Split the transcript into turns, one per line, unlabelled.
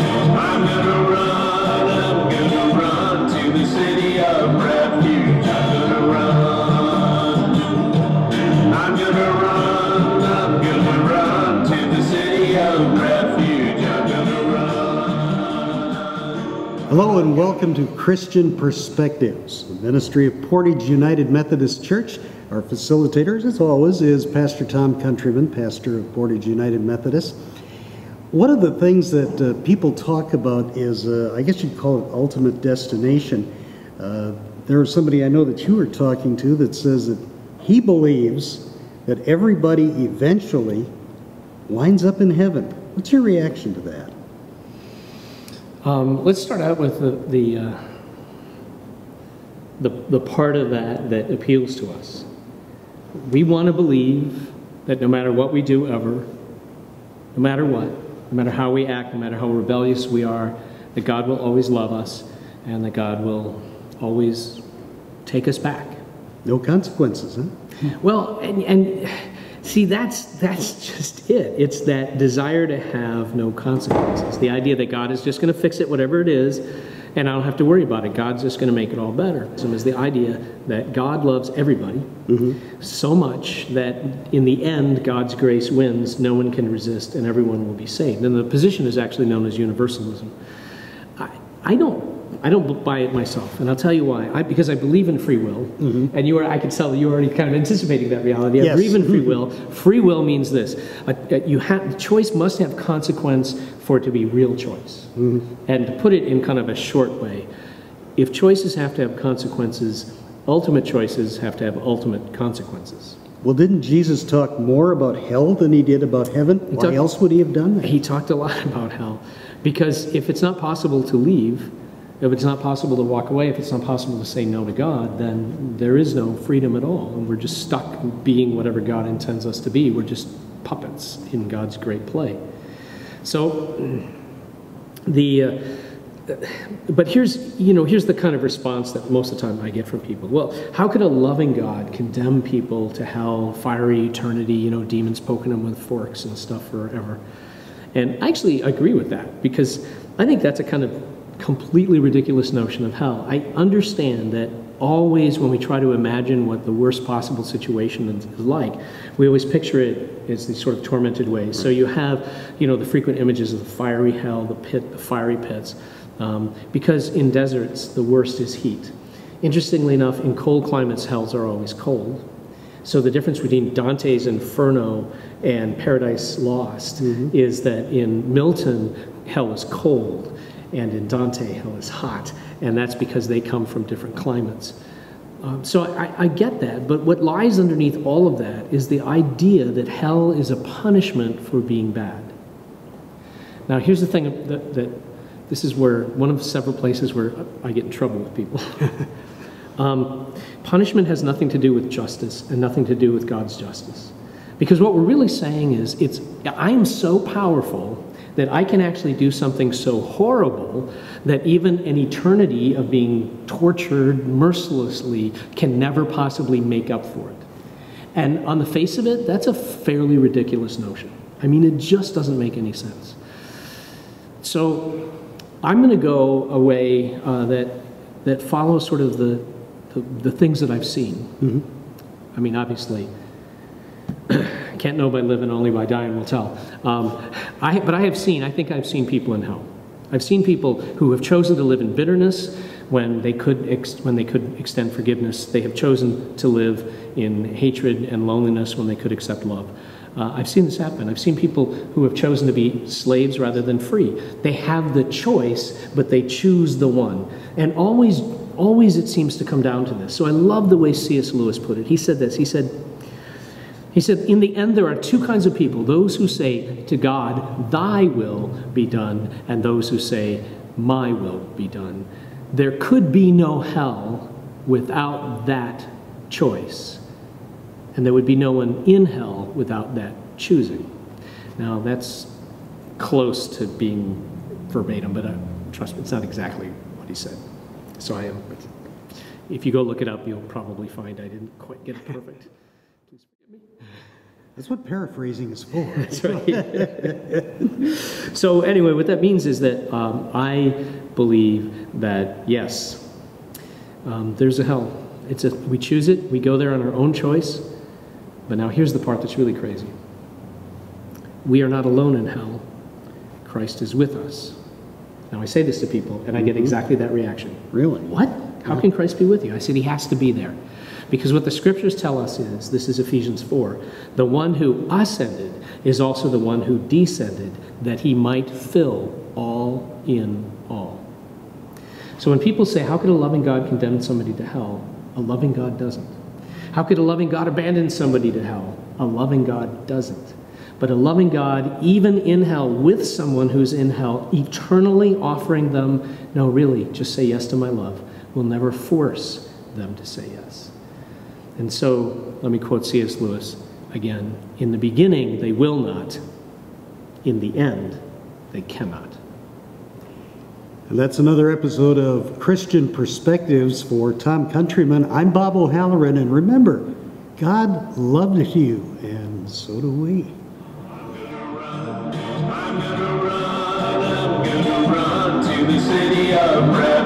I'm gonna run to the city of refuge. I'm gonna run. I'm gonna run to the city of refuge. I'm gonna run.
Hello and welcome to Christian Perspectives, the ministry of Portage United Methodist Church. Our facilitator, as always, is Pastor Tom Countryman, pastor of Portage United Methodist. One of the things that people talk about is, I guess you'd call it ultimate destination. There's somebody I know that you were talking to that says that he believes that everybody eventually winds up in heaven. What's your reaction to that?
Let's start out with the part of that appeals to us. We want to believe that no matter what we do ever, no matter what, no matter how we act, no matter how rebellious we are, that God will always love us and that God will always take us back.
No consequences, huh?
Well, and see, that's just it. It's that desire to have no consequences. The idea that God is just going to fix it, whatever it is, and I don't have to worry about it. God's just going to make it all better. Is the idea that God loves everybody so much that in the end, God's grace wins, no one can resist, and everyone will be saved. And the position is actually known as universalism. I don't buy it myself, and I'll tell you why. Because I believe in free will, and I could tell that you were already kind of anticipating that reality. I believe in free will. Free will means this: choice must have consequence for it to be real choice. And to put it in kind of a short way, if choices have to have consequences, ultimate choices have to have ultimate consequences.
Well, didn't Jesus talk more about hell than he did about heaven? Why else would he have done that?
He talked a lot about hell, because if it's not possible to leave, if it's not possible to walk away, if it's not possible to say no to God, then there is no freedom at all. And we're just stuck being whatever God intends us to be. We're just puppets in God's great play. So, but here's the kind of response that most of the time I get from people. Well, how could a loving God condemn people to hell, fiery eternity, demons poking them with forks and stuff forever? And I actually agree with that, because I think that's a kind of completely ridiculous notion of hell. I understand that always when we try to imagine what the worst possible situation is like, we always picture it as these sort of tormented ways. So you have, the frequent images of the fiery hell, the pit, the fiery pits, because in deserts, the worst is heat. Interestingly enough, in cold climates, hells are always cold. So the difference between Dante's Inferno and Paradise Lost is that in Milton, hell is cold, and in Dante, hell is hot, and that's because they come from different climates. So I get that, but what lies underneath all of that is the idea that hell is a punishment for being bad. Now, here's the thing that this is where one of several places where I get in trouble with people. Punishment has nothing to do with justice and nothing to do with God's justice. Because what we're really saying is, I am so powerful that I can actually do something so horrible that even an eternity of being tortured mercilessly can never possibly make up for it. And on the face of it, that's a fairly ridiculous notion. I mean, it just doesn't make any sense. So I'm going to go a way that follows sort of the things that I've seen. I mean, obviously, can't know by living, only by dying will tell. But I think I've seen people in hell. I've seen people who have chosen to live in bitterness when they could extend forgiveness. They have chosen to live in hatred and loneliness when they could accept love. I've seen this happen. I've seen people who have chosen to be slaves rather than free. They have the choice, but they choose the one. And always it seems to come down to this. So I love the way C.S. Lewis put it. He said this. He said, in the end, there are two kinds of people: those who say to God, "Thy will be done," and those who say, "My will be done." There could be no hell without that choice, and there would be no one in hell without that choosing. Now, that's close to being verbatim, but trust me, it's not exactly what he said. So if you go look it up, you'll probably find I didn't quite get it perfect. Please forgive me.
That's what paraphrasing is for.
That's right. So anyway, what that means is that I believe that, yes, there's a hell. We choose it, we go there on our own choice, but now here's the part that's really crazy. We are not alone in hell. Christ is with us. Now I say this to people, and I get exactly that reaction.
Really?
What? How can Christ be with you? I said he has to be there. Because what the scriptures tell us is, this is Ephesians 4, the one who ascended is also the one who descended, that he might fill all in all. So when people say, how could a loving God condemn somebody to hell? A loving God doesn't. How could a loving God abandon somebody to hell? A loving God doesn't. But a loving God, even in hell, with someone who's in hell, eternally offering them, no, really, just say yes to my love, will never force them to say yes. And so, let me quote C.S. Lewis again. In the beginning, they will not. In the end, they cannot.
And that's another episode of Christian Perspectives for Tom Countryman. I'm Bob O'Halloran, and remember, God loved you, and so do we.
I'm gonna run to the city of bread.